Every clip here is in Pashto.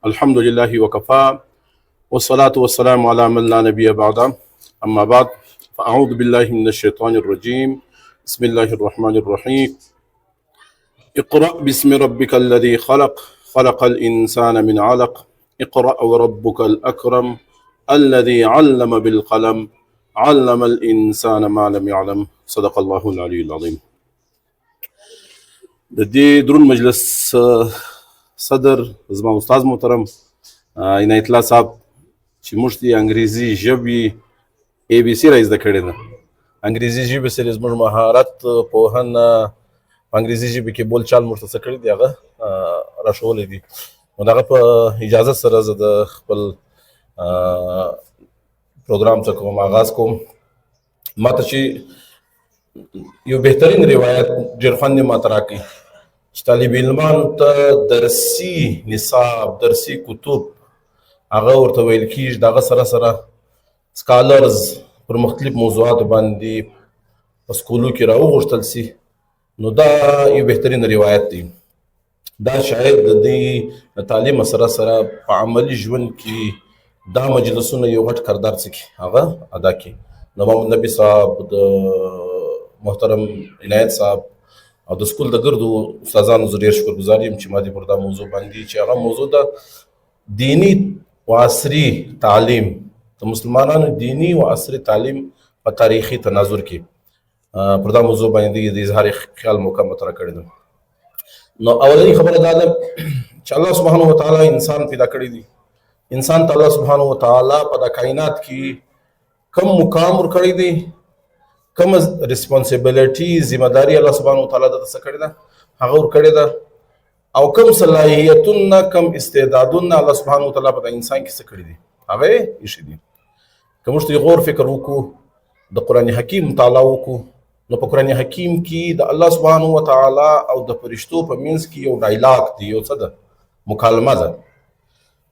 الحمد لله وكفى والصلاة والسلام على من لا نبي بعده. أما بعد فأعوذ بالله من الشيطان الرجيم. بسم الله الرحمن الرحيم. اقرأ باسم ربك الذي خلق الإنسان من علق. اقرأ وربك الأكرم الذي علم بالقلم علم الإنسان ما لم يعلم. صدق الله العلي العظيم. د دې درون مجلس صدر زما استاد محترم عنایت الله صاحب چې موږ ته انګریزي ژبې ABC را زده کړې ده. انګریزي ژبې سره زموږ مهارت پوهنه په انګریزي ژبې کې بول چال موږ ته څه کړي دي هغه راښولی دي. نو د هغه په اجازه سره زه د خپل پروګرام څخه کوم آغاز کوم. ماته چې یو بهترین روایت ډېر خوند یې ماته راکوي چې طالب علمانو ته درسي نصاب درسي کتب هغه ورته ویل کېږي، د هغه سره سره سکالرز پر مختلف موضوعاتو باندې په سکولو کې راوغوښتل سي. نو دا یو بهترین روایت دی. دا شاید د دې تعلیم سره سره په عملي ژوند کې دا مجلسونه یو غټ کردار څه کړي هغه ادا کړي. د محمد نبي صاحب، د محترم عنایت صاحب او د سکول د ګردو استادانو زه ډېر شکرګزار یم چې ما دې پر دا موضوع باندې چې هغه موضوع د دیني و عصري تعلیم، د مسلمانانو دیني و عصري تعلیم په تاریخي تناظر کې پر دا موضوع باندې د اظهار خیال موقع مطرح کړی ده. نو اولنی خبره دا ده چې الله سبحانه وتعالی انسان پیدا کړی دی. انسان ته الله سبحانه وتعالی په د کائنات کې کم مقام ورکړی دی، کم ریسپانسیبلیټي ذمہ داري الله سبحانه وتعالی د څه کړی ده هغه ورکړی ده، او کم صلاحیتونه کم استعدادونه الله سبحانه وتعالی په انسان کې څه کړی دي هغه یې ایښي دي. که موږ غور فکر وکړو، د قرآن حکیم مطالعه وکړو، نو په قرآن حکیم کې د الله سبحانه وتعالی او د فرشتو په منځ کې یو ډایلاګ دی، یو څه ده مکالمه ده.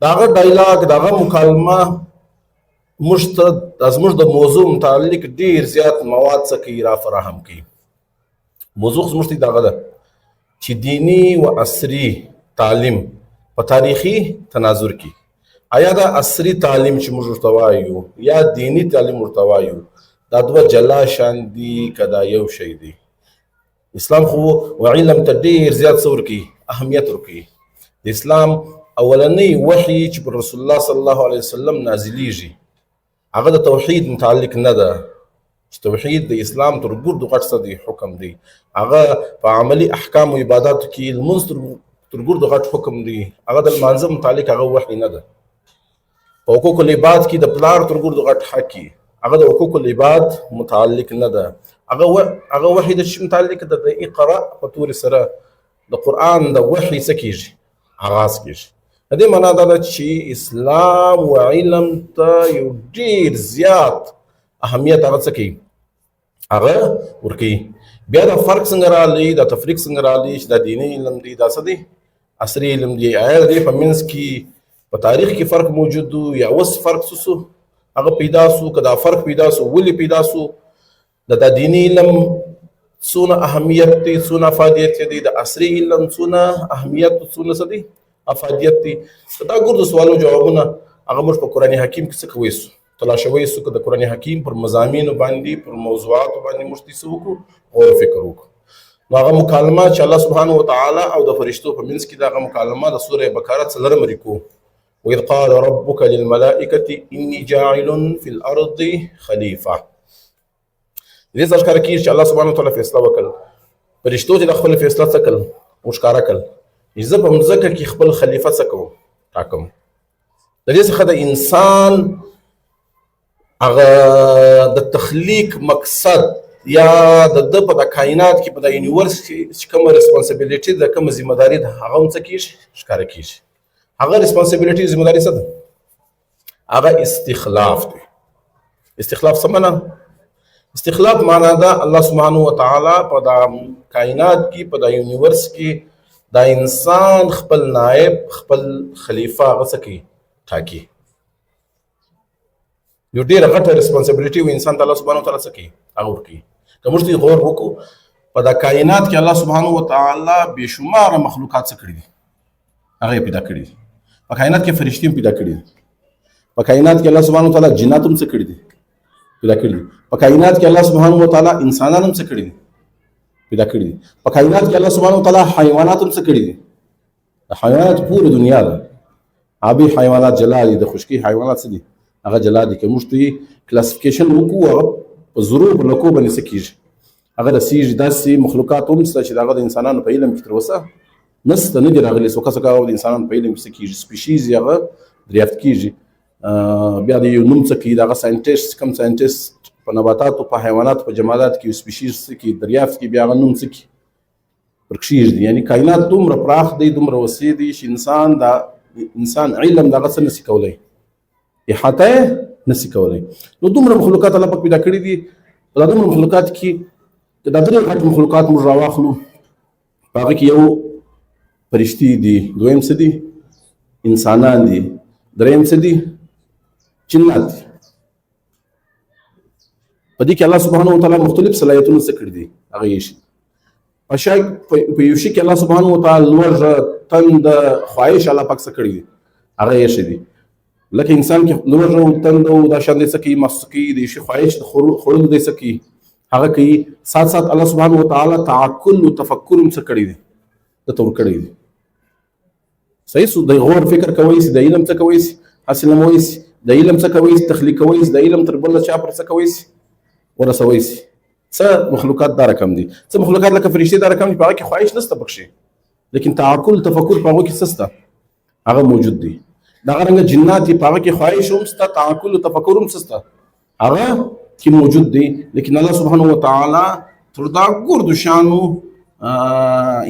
د هغه ډایلاګ، د هغه مکالمه موږ ته زموږ د موضوع متعلق ډېر زیات مواد څه کوي را فراهم کوي. موضوع زموږ ته دغه ده چې دیني و عصري تعلیم په تاریخي تناظر کې آیا دا عصري تعلیم چې موږ ورته وایو یا دینی تعلیم ورته وایو دا دوه جلا شان دي که دا یو شی دی؟ اسلام خو و علم ته ډېر زیات څه ورکوي، اهمیت ورکوي. د اسلام اولنی وحی چې پر رسول الله صلی الله علیه وسلم نازلیږي هغه د توحید متعلق نه ده، چې توحید د اسلام تر ګردو غټ څه دی حکم دی. هغه په عملي احکام و عباداتو کې لمونځ تر ګردو غټ حکم دی. هغه د لمانځه متعلق هغه وحی نه ده. په حقوق العباد کې د پلار تر ګردو غټ حق دی، هغه د حقوق العباد متعلق نه ده. هغه وحی د چی متعلق ده؟ د اقرا په تورې سره د قرآن د وحی څه کېږي آغاز کېږي. د دې معنا دا ده چې اسلام و علم ته یو ډېر زیات اهمیت هغه څه کوي هغه ورکوي. بیا دا فرق څنګه راغلی، دا تفریق څنګه راغلی چې دا دیني علم دی دا څه دی عصري علم دی؟ آیا د دې په منځ کې په تاریخ کې فرق موجود و یا اوس فرق څه هغه پیدا سو؟ که دا فرق پیدا سو ولې پیدا سو؟ د دیني علم څونه اهمیت دی، څونه افادیت دی؟ د عصري علم څونه اهمیت، څونه څه دی افادیت دی؟ دا ګردو سوالو جوابونه هغه موږ په قرآن حکیم کې څه کوی سو تلاشوی سو، که د قرآن حکیم پر مضامینو باندې پر موضوعاتو باندې موږ څه وکړو غور فکر وکړو. نو هغه مکالمه چې الله سبحانه وتعالی او د فرشتو په منځ کې د هغه مکالمه د سوره بقره 4 رکوع وإذ قال ربك للملائكة إني جاعل في الأرض خليفة. دې ځکه کېږي چې الله سبحانه وتعالی فیصله وکړ، فرشتو ته د خپل فیصله څه کړل وښکاره کړل چې زه په مځکه کې خپل خلیفه څه کوم ټاکم. د دې څخه د انسان هغه د تخلیق مقصد یا د په د کائنات کې په د یونیورس کې چې کومه ریسپانسیبلیټي ده، کومه ذمہ داري ده هغه هم څه کېږي ښکاره کېږي. هغه ریسپانسیبلیټي ذمہ داري څه ده؟ هغه استخلاف دی. استخلاف څه معنا؟ استخلاف معنا ده الله سبحانه وتعالی په د کائنات کې په د یونیورس کې دا انسان خپل نائب خپل خلیفہ هغه څه کوي ټاکي. یو ډېره غټه ریسپانسیبلیټي و انسان ته الله سبحانه وتعالی څه کوي هغه ورکوي. که موږ غور وکړو په د کائنات کې الله سبحانه وتعالی بې شماره مخلوقات څه کړي دي هغه پیدا کړي دي. په کائنات کې فرشتي پیدا کړي دي، په کائنات کې الله سبحانه وتعالی جنات هم څه کړي دي پیدا کړي دي، په کائنات کې الله سبحانه وتعالی انسانان هم څه کړي دي پیدا کړي دي، په کائنات کې الله سبحانه وتعالی حیوانات هم څه کړي دي. حیوانات پوره دنیا ده، آبی حیوانات جلا دي، د خشکی حیوانات څه دي هغه جلا دي. که موږ ته کلاسیفیکیشن وکړو هغه په ضرور په لکو باندې څه کېږي، هغه رسېږي. داسې مخلوقات هم شته چې د هغه د انسانانو په علم کې تر اوسه نشته، نه دي راغلي. څوکه څوکه هغه د انسانانو په علم کې څه کېږي، سپیشیز یې هغه دریافت کېږي. بیا د یو نوم څه کوي، د هغه ساینټسټ کوم ساینټسټ په نباتاتو په حیواناتو په جمادات کې یو سپیشیز څه کوي دریافت کوي، بیا هغه نوم څه کوي ورکېږدي. یعنې کائنات دومره پراخ دی، دومره وسیع دی چې انسان علم دغه څه نشي کولی، احاطه یې نشي کولی. نو دومره مخلوقات الله پاک پیدا کړي دي. په دا دومره مخلوقات کې دا درې غټ مخلوقات موږ راواخلو، په هغه کې یو فرشتي دي، دویم څه دي انسانان دي، دریم څه دي جنات دي. په دې کې الله سبحانه وتعالی مختلف صلاحیتونه څه کړي دي هغه یې شي. په یو شي کې الله سبحانه وتعالی لوړ تند خواهش الله پاک څه کړي دي هغه یې شي دي. لکه انسان کې لوړ تند او دا شان دې څه کوي مسکی دي شي خواهش خورل دې څه کوي هغه کوي. سات سات الله سبحانه وتعالی تعقل او تفکر څه کړي دي د تور کړي دي. صحیح سو د غور فکر کوي، د علم څه کوي، حاصل موي، د علم څه کوي، تخلیق کوي، د علم تر بل چا پر څه کوي ورسوي. څه مخلوقات دا رقم دي، څه مخلوقات لکه فرشتي دا رقم دي، په هغه کې خواهش نشته پکښې، لیکن تعقل تفکر په هغه کې سسته هغه موجود دي. دغه رنګه جنات په هغه کې خواهش هم سته، تعقل او تفکر هم سسته هغه کې موجود دي. لیکن الله سبحانه وتعالی تر دا ګردو شانو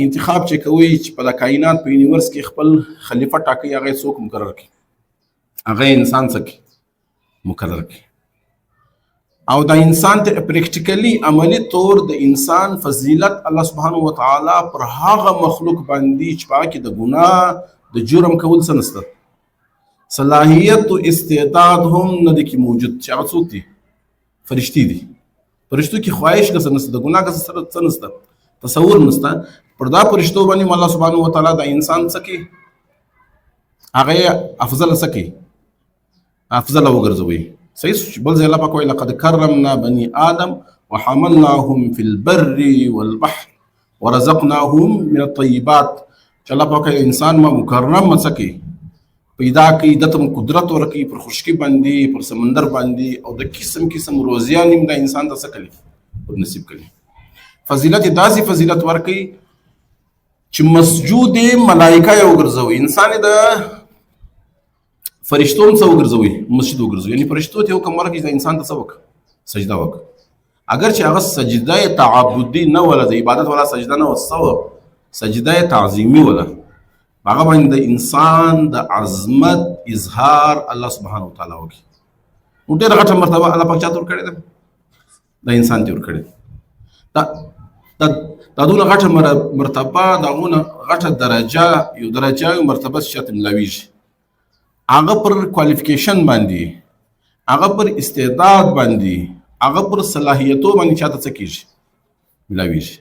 انتخاب چې کوي چې په کائنات په یونیورس کې خپل خلیفہ ټاکي، هغه څوک مقرر کړي، هغه انسان څخه مقرر کړي. او دا انسان ته پریکټیکلی عملی طور د انسان فضیلت الله سبحانه وتعالی پر هغه مخلوق باندې چې پاک د ګناه د جرم کول څه نشته، صلاحیت او استعداد هم نه دي کې موجود. چې هغه څوک دي فرشتي دي، فرشتو کې خواهش څه نشته، د ګناه څه نشته، تصور نشته. پر دا فرشتو باندې الله سبحانه وتعالی د انسان څه کوي هغه افضل څه کوي افضل وګرځوي. صحیح بل ځای الله پاک وایي لقد کرمنا بني آدم وحملناهم في البر والبحر ورزقناهم من الطيبات. چې الله پاک انسان ما مکرم څه کوي پیدا کوي، دته قدرت ورکوي پر خشکی باندې، پر سمندر باندې، او د قسم قسم روزیان د انسان ته څه کوي ور نصیب کوي. فضیلت داسې فضیلت ورکوي چې مسجود ملائکه یې وګرځوي، انسان د فرشتو هم څه وګرځوي مسجد وګرځوي. یعنې فرشتو ته حکم ورکړي چې انسان ته څه وکړه سجده وکړه، اگر چې هغه سجده تعبدي نه ولا د عبادت ولا سجده نه وسوه، سجده تعظیمي ولا هغه باندې د انسان د عظمت اظهار الله سبحانه وتعالی وکړي. نو ډېره غټه مرتبه الله پاک چاته ورکړې ده د انسان ته ورکړې. دا دونه غټه مرتبه، دغونه غټه درجه، یو درجه یو مرتبه چې ملاویږي هغه پر کوالیفیکیشن باندې، هغه پر استعداد باندې، هغه پر صلاحیتو باندې چاته څه کېږي ملاویږي.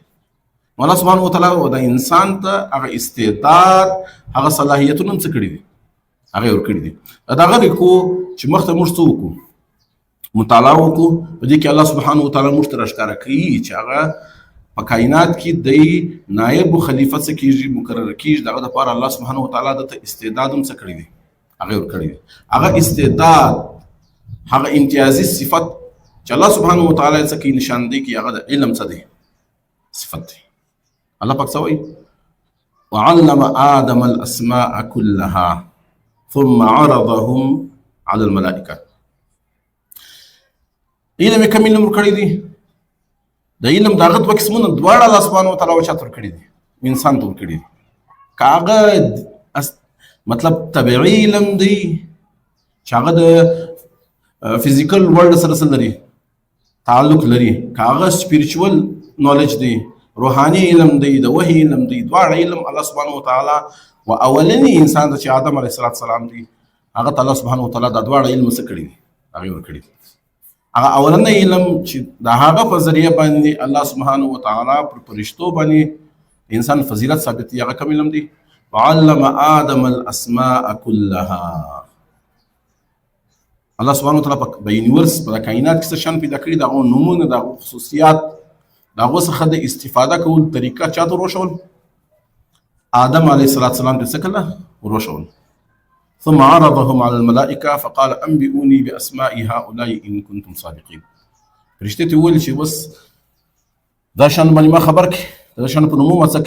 الله سبحانه وتعالی د انسان ته هغه استعداد هغه صلاحیتونه هم څه کړي دي هغه ورکړي دي. دغه کو چې مخته موږ څه وکړو مطالعه وکړو، په دې کې الله سبحانه وتعالی موږ ته راښکاره کوي چې هغه په کائنات کې د نائب خلیفہ څه کېږي مقرر کېږي. دغه دپاره الله سبحانه وتعالی دته استعداد هم څه کړي دي هغه ورکړي دي. هغه استعداد هغه امتیازي صفت چې الله سبحانه وتعالی څه کوي نشاندهي کوي هغه د علم څه دی صفت دی. الله پاک څه وایي وعلم آدم الأسماء كلها ثم عرضهم على الملائكة. علم یې کوم علم ورکړی دی؟ د علم د هغه دوه قسمونه دواړه الله سبحانه وتعالی چاته ورکړي دي انسان ته ورکړي دي. که هغه مطلب طبیعي علم دی چې هغه د فزیکل ورلډ سره لري تعلق لري، که هغه سپیریچوال نالج دی روحاني علم دی، د وحي علم دی، دواړه علم الله سبحانه وتعالی و اولنی انسان چې آدم علیه السلام دی هغه ته الله سبحانه وتعالی دا دواړه علم څه کړي دي هغه ورکړي دي. هغه اولنی علم چې د هغه په ذریعه باندې الله سبحانه وتعالی پر فرشتو باندې انسان فضیلت ثابت دی هغه کوم علم دی؟ وعلم آدم الاسماء كلها. الله سبحانه وتعالی په یونیورس په کائنات کې څه شان پیدا کړی، دغه نمونه، دغه خصوصیات، دغه څخه د استفاده کول طریقه چاته وروښول؟ آدم علیه السلام ته څه کړه؟ وروښول. ثم عرضهم على الملائکه فقال انبئوني باسماء هؤلاء ان كنتم صادقين. فرشتي ته ویل چې بس دا شان باندې ما خبر کې، دا شان په نومو ما څه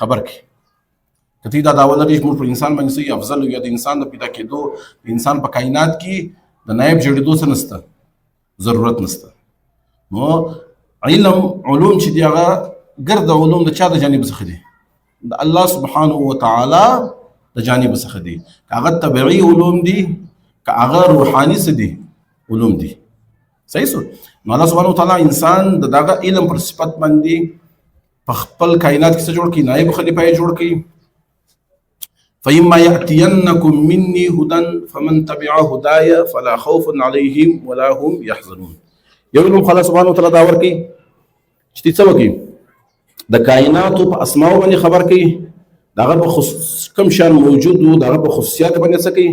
خبر کې. کته دا داول لري موږ په انسان باندې سي افضل یا د انسان د پیدا کېدو، د انسان په کائنات کې د نائب جوړېدو څه نشته، ضرورت نشته. نو علم علوم چې دی هغه ګرد علوم د چا د جانب څخه دي؟ د الله سبحانه وتعالى د جانب څخه دي. هغه طبيعي علوم دي، هغه روحاني څه دي؟ علوم دي. صحیح سو. نو الله سبحانه وتعالى انسان دغه علم پر صفت باندې په خپل کائنات کې څه جوړ کړي؟ نائب خلیفہ یې جوړ کړي. فإما يأتينكم مني هدى فمن تبع هدايا فلا خوف عليهم ولا هم يحزنون. یو علم خلاص سبحانه وتعالى دا ورکي چې څه وکي د کائناتو په اسماء باندې خبر کوي، دغه په کوم شان موجود وو، دغه په خصوصیات باندې څه کوي؟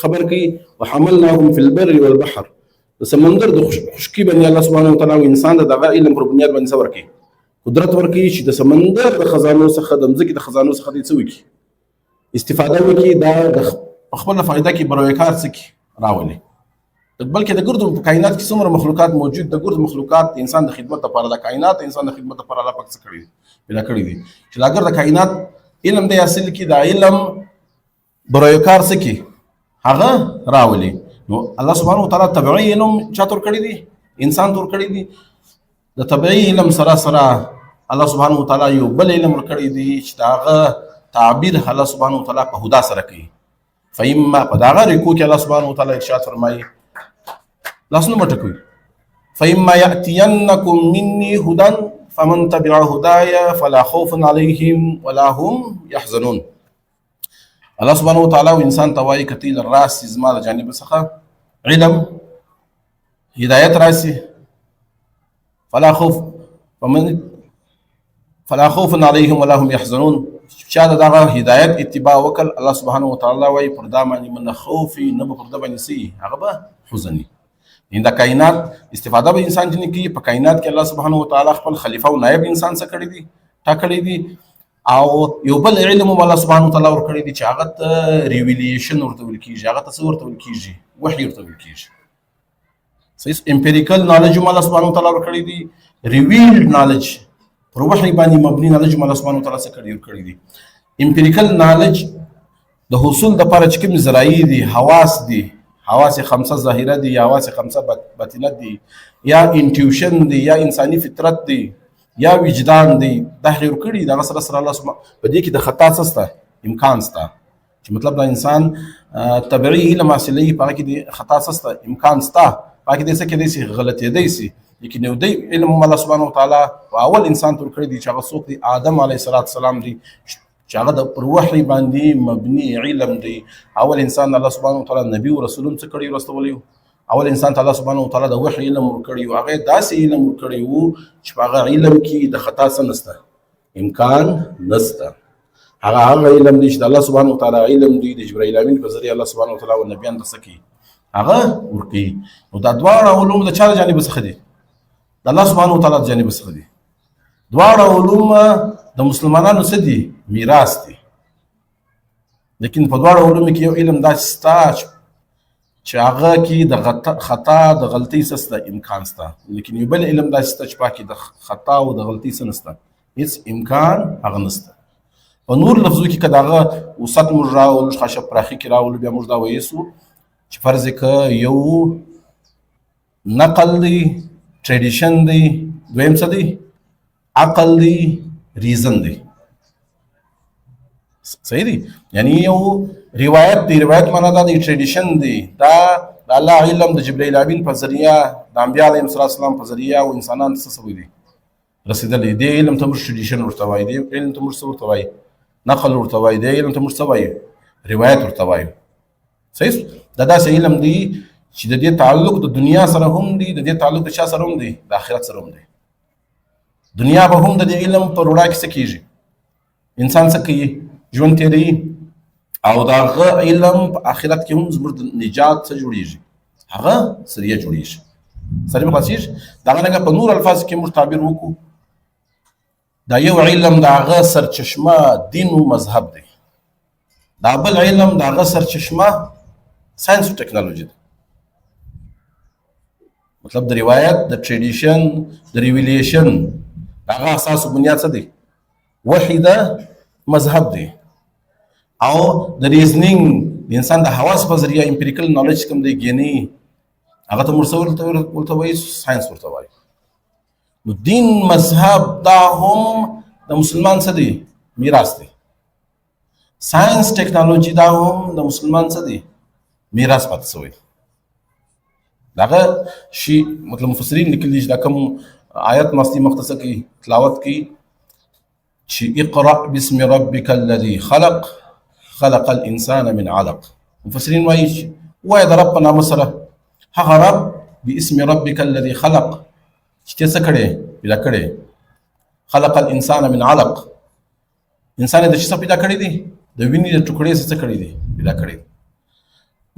خبر کوي. وحملناهم في البر والبحر. د سمندر د خشکی باندې الله سبحانه وتعالى او انسان دغه علم پر بنیاد باندې څه ورکي؟ قدرت ورکي چې د سمندر د خزانو څخه، د ځمکې د خزانو څخه دې څه وکي؟ استفاده وکي. دا د خپل فائدہ کې بروي کار څه راولي. بلکې د ګردو په کائنات کې څومره مخلوقات موجود، د ګردو مخلوقات د انسان د خدمت لپاره، د کائنات د انسان د خدمت لپاره الله پاک څه کړی پیدا کړی دي چې لاګر د کائنات علم دی اصل کې د علم بروي کار څه کې هغه راولي. نو الله سبحانه وتعالى طبيعي علم چا تور کړی دي؟ انسان تور کړی دي. د طبيعي علم سره سره الله سبحانه وتعالى یو بل علم ور کړی دي چې داغه تعبیر الله سبحانه وتعالى په هدا سره کوي. فإما په داغه رکو کې الله سبحانه وتعالى ارشاد فرمایي، لاسنو مټکوي، فإما يأتينكم مني هدى فمن تبع هدايا فلا خوف عليهم ولا هم يحزنون. الله سبحانه وتعالى وانسان توای کتیل راس زما د جانب څخه علم هدایت راسي، فلا خوف عليهم ولا هم يحزنون. چا دغه هدایت اتباع وکړ، الله سبحانه وتعالى وای پر دا باندې من خوف نه به پر دا باندې سي هغه به حزني. د کائنات استفاده به انسان جن کی په کائنات کې الله سبحانه وتعالى خپل خلیفہ او نائب انسان څخه کړی دي، ټاکړی دي. او یو بل علم الله سبحانه وتعالى ور کړی دي چې هغه ریویلیشن ورته ویل کیږي، هغه څه ورته ویل کیږي؟ وحی ورته ویل کیږي. صحیح. امپیریکل نالج الله سبحانه وتعالى ور کړی دي، ریویلډ نالج پر وحی باندې مبني نالج الله سبحانه وتعالى څخه کړی دي. امپیریکل نالج د حصول د لپاره چې کوم ذرایع دي، حواس دي، حواس خمسه ظاهره دي یا حواس خمسه باطنه دي، یا انټیوشن دي، یا انساني فطرت دي، یا وجدان دي، دا غیر کړي دا سره سره الله سبحانه په دې کې د خطا څه امکان سته، چې مطلب دا انسان طبيعي علم حاصلې په کې د خطا څه امکان سته، په کې د څه کې د غلطي دی سي. لیکن یو دی علم الله سبحانه وتعالى اول انسان تر کړی دي چې هغه څوک دی؟ آدم علیه السلام دی چې هغه د پر وحی باندې مبني علم دی. اول انسان الله سبحانه وتعالى نبی او رسول څخه کړی ورستولیو. اول انسان الله سبحانه وتعالى د وحی علم ورکړی او هغه داسې علم ورکړی وو چې هغه علم کې د خطا څه نسته، امکان نسته. هغه علم دی چې الله سبحانه وتعالى علم دی د جبرائیل امین په ذریعہ الله سبحانه وتعالى او نبیان تسکی هغه ورکی. نو دا دواړه علوم د چا جانب څخه دي؟ د الله سبحانه وتعالى جانب څخه دي. دواړه علوم د مسلمانانو څه دي؟ میراث دي. لیکن په دواړه علوم کې یو علم دا ستا چې هغه کې د خطا د غلطۍ څه امکان سته، لیکن یو بل علم دا ستا چې پاکي د خطا او د غلطۍ څه نسته، هیڅ امکان هغه نسته. په نور لفظو کې کداغه وسط موږ راول خاصه پراخي کې راول بیا موږ دا وایسو چې فرض ک یو نقل دی، ټریډیشن دی، دویم څه دی؟ عقل دی، ریزن دی. صحیح دی. یعنی یو روایت دی، روایت معنا دا دی ټریډیشن دی، دا د الله علم د جبرائیل امین په ذریعہ د انبیاء علیهم السلام په ذریعہ او انسانان څه سوي دي رسیدلې. دی علم ته موږ ټریډیشن ورته وایي، دی علم ته موږ څه ورته وایي؟ نقل ورته وایي، دی علم ته موږ څه وایي؟ روایت ورته وایي. صحیح. دا داسې علم دی چې د دې تعلق د دنیا سره هم دی، د دې تعلق د چا سره هم دی؟ د آخرت سره هم دی. دنیا به هم د دې علم پر وړاندې څه کیږي؟ انسان څه کوي؟ ژوند تیروي او د هغه علم په آخرت کې هم زموږ د نجات څه جوړېږي، هغه ذریعه جوړېږي. سره مخاصیش دغه رنګه په نور الفاظ کې موږ تعبیر وکړو، دا یو علم د هغه سرچشمه دین او مذهب دی، دا بل علم د هغه سرچشمه ساينس او ټکنالوژي ده. مطلب د روایت، د ټریډیشن، د ریویلیشن هغه اساس او بنیاد څه دی؟ وحی ده، مذهب دی. او د ریزنینګ د انسان د حواس په ذریعه امپیریکل نالج کوم دی ګینی، هغه ته مرسول ورته وایي، ساينس ورته وایي. نو دین مذهب دا هم د مسلمان څه دی؟ میراث دی. ساينس ټکنالوژي دا هم د مسلمان څه دی؟ میراث پاتې شوی. دغه شی مطلب مفسرین لیکلي چې دا کوم آیت مستی مختصر کی تلاوت کی چې اقرأ باسم ربك الذي خلق خلق الانسان من علق. مفسرین وایي وایي د رب په نامه سره، هغه رب باسم ربك الذي خلق چې څه کړي پیدا کړي، خلق الانسان من علق، انسان د څه پیدا کړی دی؟ د وینې د ټوکړې څخه کړی دی، پیدا کړی.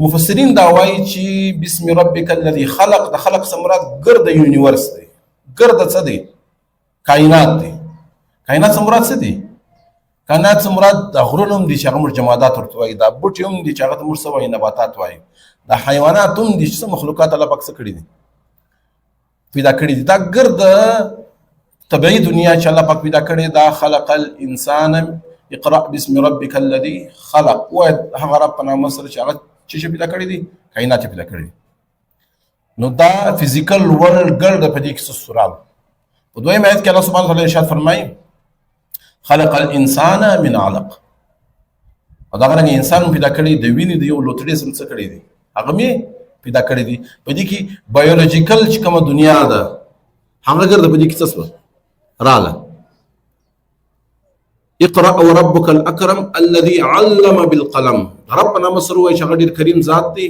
مفسرین دا وایي چې بسم ربک الذي خلق، د خلق څخه مراد ګرد یونیورس دی، ګرد څه دی؟ کائنات دی. کائنات څخه مراد څه دی؟ کائنات څخه مراد د غرونو هم دي چې هغه موږ جمادات ورته وایي، دا بوټي هم دي چې هغه ته موږ څه وایي؟ نباتات وایي. دا حیوانات هم دي چې څه مخلوقات الله پاک څه کړي دي؟ پیدا کړي دي. دا ګرد طبیعي دنیا چې الله پاک پیدا کړي، دا خلق الانسان، اقرأ باسم ربك الذي خلق، وایي هغه رب په نامه سره چې هغه چې پیدا کړی دي، کائنات پیدا کړی دي. نو دا فزیکل ورلد ګرد په دې کې څه سورال. په دویم آیت کې الله سبحانه وتعالی ارشاد فرمایي خلق الانسان من علق، او دا غره انسان پیدا کړی د وینې د یو لوتړې سم څه کړی دي، هغه می پیدا کړی دي. په دې کې بایولوژیکل چې کومه دنیا ده هغه ګرد په دې کې څه رااله. اقرأ وربك الاكرم الذي علم بالقلم، ربنا مصر وای چې هغه ډیر کریم ذات دی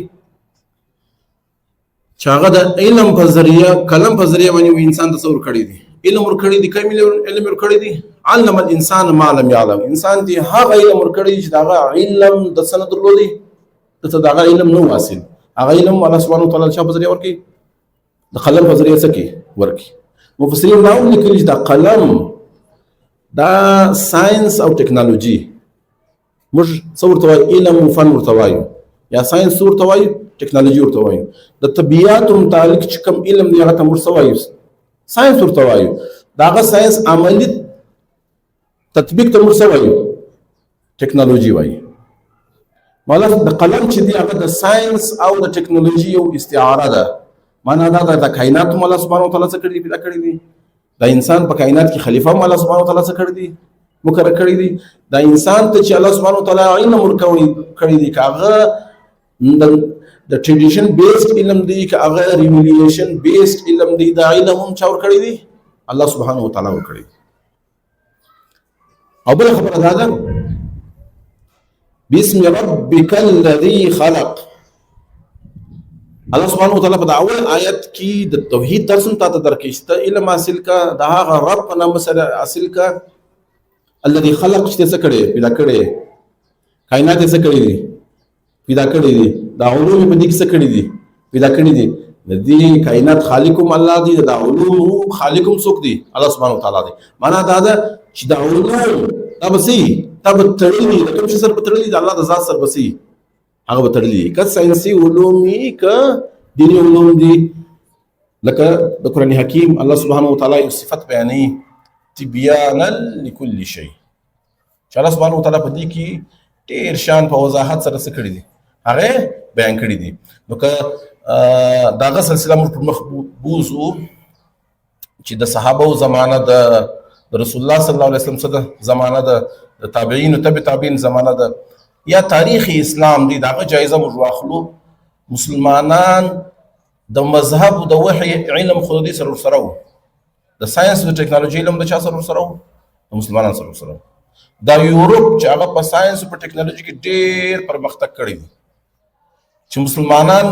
چې هغه د علم په ذریعه، قلم په ذریعه باندې انسان تصور کړی دی، علم ور کړی دی. کوم علم ور کړی دی؟ علم الانسان ما لم يعلم، انسان دی هغه علم ور کړی چې هغه علم د سند درلودي، ته دا علم نو حاصل، هغه علم الله سبحانه وتعالى چې په ذریعه ورکی، د قلم په ذریعه څه کی ورکی. مفسرین دا هم لیکلي چې دا قلم دا ساينس او ټکنالوژي موږ څه ورته وایو؟ علم او فن ورته وایو، یا ساينس ورته وایو، ټکنالوژي ورته وایو. د طبيعت متعلق چې کوم علم دی هغه ته موږ څه وایو؟ ساينس ورته وایو. داغه ساينس عملی تطبیق ته موږ څه وایو؟ ټکنالوژي وایو. مطلب د قلم چې دی هغه د ساينس او د ټکنالوژي یو استعاره ده. معنا دا د کائنات الله سبحانه وتعالی څخه کړی، پیدا کړی دی. دا انسان په کائنات کې خلیفہ الله سبحانه وتعالی څخه کړی دی، مقرر کړی دی. دا انسان ته چې الله سبحانه وتعالی علم ورکوي کړی دی، کاغه د ټریډیشن بیسډ علم دی، کاغه ریویلیشن بیسډ علم دی، دا علم هم چا ور کړی دی؟ الله سبحانه وتعالی ور کړی. او بل خبره دا ده بسم ربک الذی خلق، الله سبحانه وتعالی په اول آیت کې د توحید درس ته درکېسته علم حاصل کا، دا هغه رب په نام سره حاصل کا الذي خلق چې څه کړي پیدا کړي، کائنات څه کړي دي پیدا کړي دي، دا علوم په دې کې څه کړي دي پیدا کړي دي. د دې کائنات خالقم الله دی، دا علوم خالقم څوک دی؟ الله سبحانه وتعالی دی. معنا دا ده چې دا علوم دا بسې تب تړلي د کوم څه سره تړلي د الله د ذات سره بسې هغه به تړلي، که ساينسي علوم وي که دیني علوم دي. لکه د قرآن حکیم الله سبحانه وتعالی یو صفت بیانوي تبیانا لكل شيء، چې الله سبحانه وتعالی په دې کې ډېر شان په وضاحت سره څه کړي دي هغه بیان کړي دي. نو که داغه سلسله موږ پر مخ بوزو چې د صحابه زمانه د رسول الله صلی الله علیه وسلم سره زمانه د تابعین او تبع تابعین زمانه د یا تاریخ اسلام دی، داغه جایزه موږ واخلو. مسلمانان د مذهب او د وحی علم خو دې سره سره وو، د ساينس او ټکنالوژي علم د چا سره سره وو؟ د مسلمانانو سره سره. دا یورپ چې هغه په ساينس او په ټکنالوژي کې ډېر پرمختګ کړی دی، چې مسلمانان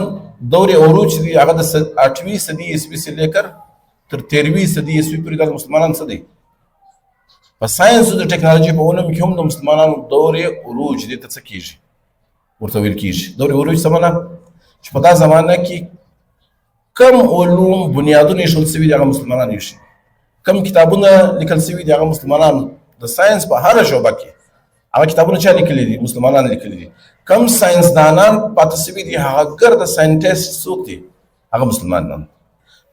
دور عروج دی هغه د 8ویں صدی عیسوی سے لے کر تر 13ویں صدی عیسوی پورې د مسلمانان څه دی په ساينس او د ټکنالوژي په علوم کې هم د مسلمانانو دور عروج دي ته څه کیږي ورته ویل کیږي. دور عروج څه معنا چې په دا زمانه کې کم علوم بنیادونه ایښودل سوي دي هغه مسلمانان ایښي، کم کتابونه لیکل سوي دي هغه مسلمانانو د ساينس په هره شعبه کې هغه کتابونه چا لیکلي دي؟ مسلمانان لیکلي دي. کم ساينسدانان پاتې سوي دي هغه ګرد ساينټیسټ څوک دي؟ هغه مسلمانان.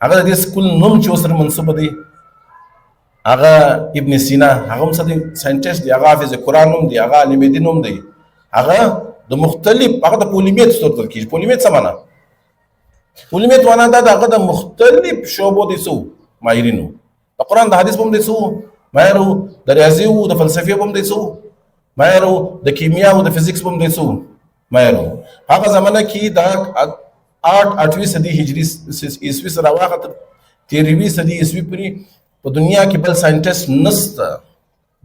هغه د دې سکول نوم چې ورسره منسوبه دی هغه ابن سینا، هغه هم څه دی؟ ساينټیسټ دی. هغه حافظ قرآن نوم دی، هغه علم دین نوم دی. هغه د مختلف هغه د پولیمیت ستورتل کیږي. پولیمیت څه معنا؟ پولیمیت معنا دا هغه د مختلف شعبو دي څو ماهرینو، د قرآن د حدیث هم دي څو ماهرو، د ریاضي او د فلسفې هم دي څو ماهرو، د کیمیا او د فزیکس هم دي څو ماهرو. هغه زمانه کې دا 8 صدی هجری عیسوي سره واخه 13 صدی عیسوي پورې په دنیا کې بل ساينټیسټ نسته،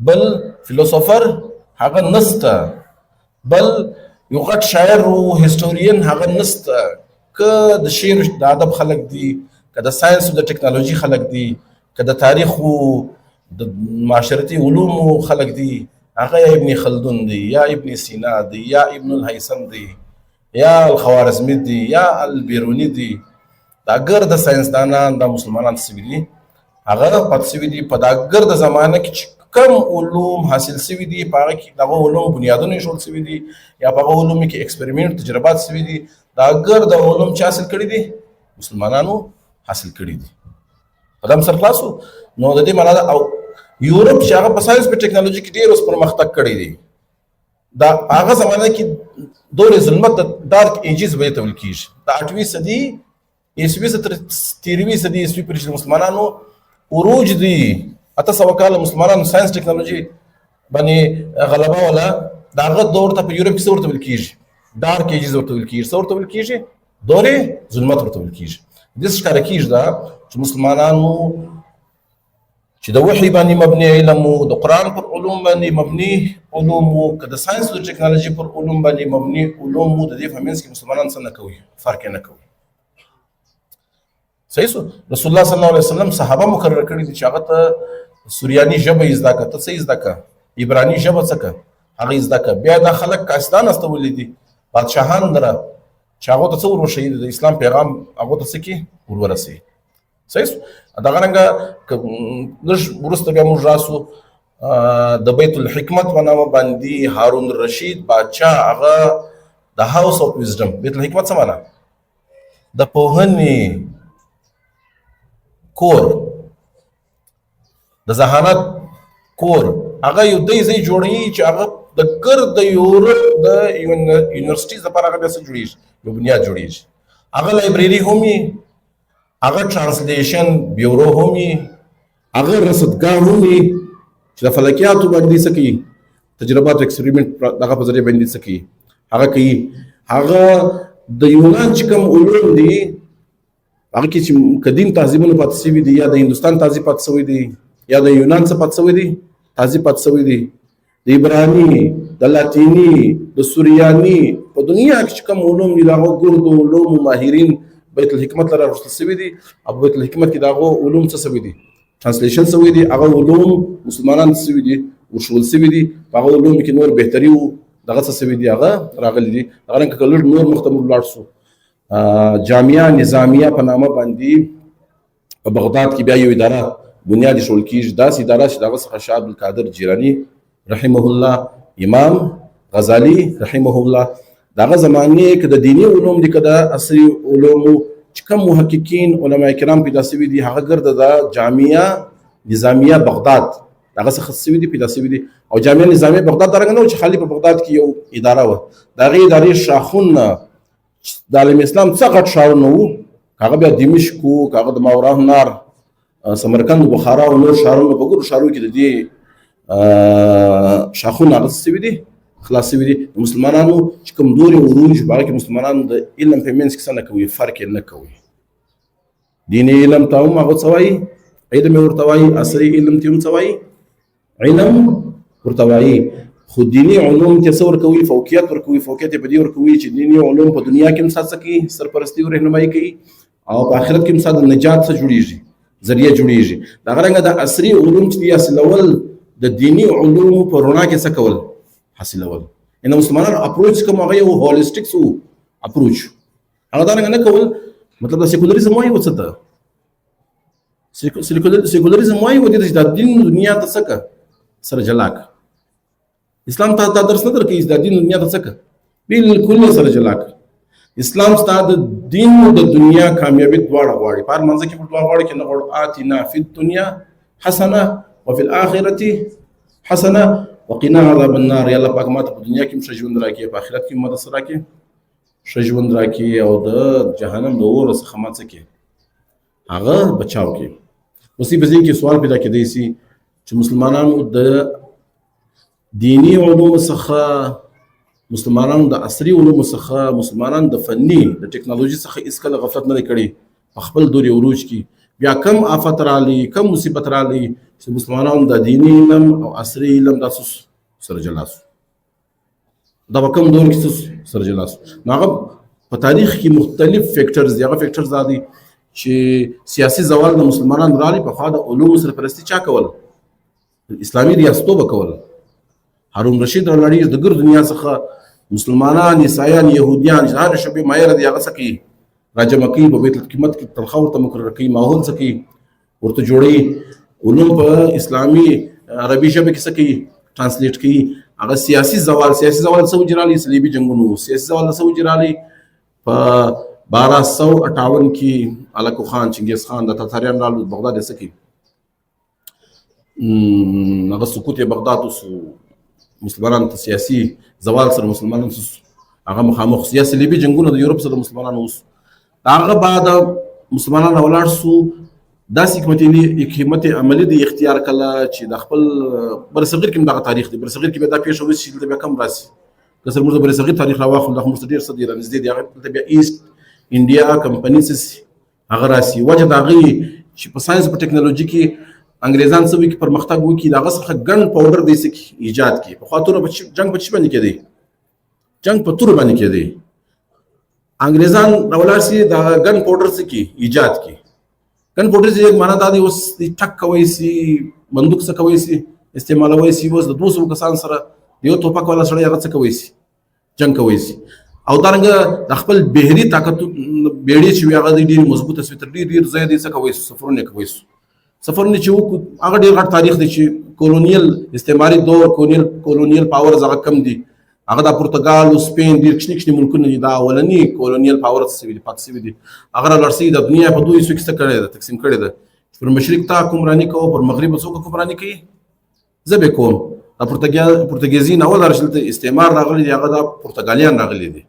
بل فیلسوفر هغه نسته، بل یو غټ شاعر او هیستورین هغه نسته. که د شعر د ادب خلق دي، که د ساينس او د ټکنالوژي خلق دي، که د تاریخ او د معاشرتي علوم خلق دي، هغه یا ابن خلدون دی، یا ابن سینا دی، یا ابن الهیثم دی، یا الخوارزمی دی، یا البیرونی دی. دا ګرد ساينسدانان د مسلمانان سوي دي هغه پاتې سوي دي په دا ګرد زمانه کې چې کم علوم حاصل سوي دي په هغه کې دغه علوم بنیادونه ایښودل سوي دي یا په هغه علومو کې ایکسپریمنټ تجربات سوي دي. دا ګرد علوم چې حاصل کړي دي مسلمانانو حاصل کړي دي. په دا سر خلاصو نو د دې معنا ده. او یورپ چې هغه په ساينس په ټکنالوژي کې ډېر اوس پرمختګ کړی دی، دا هغه زمانه کې دور ظلمت د ډارک ایجز به ته ویل کېږي. د 8وي صدي عیسوي تر 13وي صدي عیسوي پورې مسلمانانو عروج دي. 800 کاله مسلمانانو ساينس ټکنالوژي باندې غلبه ولا داغه دور ته په یورپ کې څه ورته ویل کېږي؟ ډارک ایجز ورته ویل کېږي. څه ورته ویل کېږي؟ دور ظلمت ورته ویل کېږي. دې څه ښکاره کېږي دا چې مسلمانانو چې د وحي باندې مبني علم او د قرآن پر علوم باندې مبني علوم او که د ساينس او ټکنالوژي پر علوم باندې مبني علوم د دې په منځ کې مسلمانان څه نه کوي، فرق نه کوي. صحیح سو. رسول الله صلی الله علیه وسلم صحابه مقرر کړي دي چې هغه ته سوریانی ژبه زده کړه، ته څه زده کړه، عبرانی ژبه څه کړه هغه زده کړه. بیا دا خلک کاستان استولې دي بادشاهان دره چې هغه ته څه ورشي د اسلام پیغام هغه ته څه کی ورورسي. صحیح سو. دا څنګه لږ وروسته بیا موږ راسو د بیت الحکمت په نامه باندې هارون الرشید بادشاه هغه د هاوس اف وزډم. بیت الحکمت څه معنا؟ د پوهنې کور، د ذهانت کور. هغه یو دای ځای جوړوي چې هغه د ګرد یورپ د یونیورسيټیز لپاره هغه څه جوړیږي، یو بنیاد جوړیږي. هغه لایبرری هم وي، هغه ترانسلیشن بیورو هم وي، هغه رصدګاه هم وي چې د فلکیاتو باندې څه کوي، تجربات ایکسپریمنټ دغه په ذریعه باندې څه کوي هغه کوي. هغه د یونان چې کوم علوم دي هغه کې چې قدیم تهذیبونه پاتې شوي دي، یا د هندوستان تهذیب پاتې شوی دی، یا د یونان څخه پاتې شوی دی تهذیب پاتې شوی دی، د عبراني، د لاتینی، د سوریانی په دنیا کې چې کوم علوم دي هغه ګردو علوم ماهرین بیت الحکمت لره راوستل شوي دي. او بیت الحکمت کې دغه علوم څه شوي دي؟ ترانسلیشن شوي دي. هغه علوم مسلمانان څه شوي دي؟ ورشول شوي دي. په هغه علوم کې نور بهتري او دغه څه شوي دي هغه راغلي دي. هغه رنګ کلر نور مختلف لاړ شو. جامعه نظامیه په نامه باندې په بغداد کې بیا یو اداره بنیاد شول کېږي. داسې اداره چې دغه څخه شاه عبدالقادر جیلاني رحمه الله، امام غزالی رحمه الله، دغه زمانه کې د دینی علوم دي که د عصري علومو چې کوم محققین علما کرام پیدا شوي دي هغه ګرد د جامعه نظامیه بغداد دغه څخه شوي دي، پیدا شوي دي. او جامعه نظامیه بغداد دا رنګ نه و چې خالي په بغداد کې یو اداره وه، د هغې ادارې شاخونه د عالم اسلام څه غټ ښارونه وو، هغه بیا دمشق وو، هغه د ماوراءالنهر، سمرقند، بخارا او نور ښارونه په ګورو ښارونو کې د دې شاخونه هغه شوي دي، خلاص شوي دي. مسلمانانو چې کوم دور عروج په هغه کې مسلمانانو د علم په منځ کې څه نه کوي، فرق یې نه کوي. دیني علم ته هم هغه څه وایي، علم یې ورته وایي، عصري علم ته هم څه وایي، علم ورته وایي. خو دینی علوم ته څه ورکوي؟ فوقیت ورکوي. فوقیت یې په دې ورکوي چې دینی علوم په دنیا کې هم څه کوي، سرپرستي او رهنمایي کوي، او په آخرت کې هم د نجات څه جوړیږي، ذریعہ جوړیږي. دغه رنګه د عصري علوم چې دي حاصلول د دینی علومو په رڼا کې څه کول حاصلول. ان مسلمانانو اپروچ کوم هغه یو هولیسټیک سو اپروچ هغه دا نه کول. مطلب د سیکولریزم وایي وڅ ته سیکولریزم وایي و دې د دین دنیا ته څه سره جلاک. اسلام ته درس نه درکې د دین دنیا ته څه بالکل سره جلاک. اسلام ستاسو د دین او د دنیا کامیابی دواړه غواړي. په منځ کې په دواړه غواړي کې نه غواړي آتنا فی الدنیا حسنه وفي الاخره حسنه وقنا عذاب النار. یا الله پاک ماته په دنیا کې ژوند راکړي، په آخرت کې مدد سره راکړي، ژوند راکړي او د جهنم د اور څخه ماته کې هغه بچاو کې. اوسې په ځین کې سوال پیدا کېدی سي چې مسلمانانو د دینی علوم څخه، مسلمانانو د عصري علوم څخه، مسلمانانو د فني د ټکنالوژي څخه هیڅ کله غفلت نه کړي. په خپل دور عروج کې بیا کم آفت رالی، کم مصیبت رالی چې مسلمانانو د دینی علم او عصري علم د سره جلاسو. دا په کوم دور کې سره جلاسو؟ هغه په تاریخ کې مختلف فیکټرز دي. هغه فیکټرز دا دي چې سیاسي زوال د مسلمانانو رالی په خوا د علوم سرپرستی چا کول؟ اسلامي ریاستو به کول. هارون رشید رالاړي د ګر دنیا څخه مسلمانان، عیسایان، يهوديان هر شبي مایر دي هغه سکی راجمع کوي، په بیت الحکمت کې تنخواه ورته مقرر کوي، ماحول سکی ورته جوړي، علوم په اسلامي عربي ژبه کې سکی ترانسلیټ کوي. هغه سیاسي زوال څه وجرالي؟ صلیبي جنگونو. سیاسي زوال څه وجرالي؟ په 1258 کې الکو خان چنګیز خان د تاتاریان رالو بغداد سکی هغه سقوط بغداد وسو. مسلمانانو ته سیاسي زوال سره مسلمانانو هغه مخامخ سیاسي لیبي جنگونه د یورپ سره مسلمانانو اوس. هغه بعد مسلمانانو ولاړ سو داسې حکمت عملی دی اختیار کله چې د خپل برصغیر کې دغه تاریخ دی. برصغیر کې به دا پیښه وشي چې بیا کم راسي. که سر موږ برصغیر تاریخ راواخلو د موږ ډیر څه دی رانږدې دی. هغه بیا ایست انډیا کمپنی هغه راسي. وجه د هغې چې په ساينس په ټکنالوژي کې انګریزان څه وکړي، پرمختګ وکړي، د هغه څخه ګن پاوډر دی څه ایجاد کړي. پخوا توره جنګ په څه باندې کېدی؟ جنګ په تور باندې کېدی. انګریزان راولاړ سي د ګن پاوډر څه کې ایجاد کړي. ګن پاوډر چې معنا دا دی اوس ټک کوي سي، بندوق څه کوي سي، استعمالوي سي. اوس د 200 کسان سره یو ټوپک والا سړی هغه څه کوي سي، جنګ کوي سي. او دارنګه د خپل بهري طاقت بیړۍ چې هغه ډېر مضبوطه سوي، تر ډېر ځای دی څه کوي سي، سفرونه کوي سي. سفرونه چې وکړو هغه ډېر غټ تاریخ دی چې کولونیل استعماري دور کولونیل پاورز هغه کم دي. هغه د پرتګال او سپین ډېر کشني ملکونه دي. دا اولني کولونیل پاورز سوي دي، پاتې سوي دي. هغه رالاړ سوي د دنیا په دوه حصو کې څه کړی ده، تقسیم کړی ده. پر مشرق ته حکمراني کوو، پر مغرب څوک حکمراني کوي؟ زه به کوم. د پرتګالیزي نه اول دلته استعمار راغلی دی، هغه د پرتګالیان راغلي دي.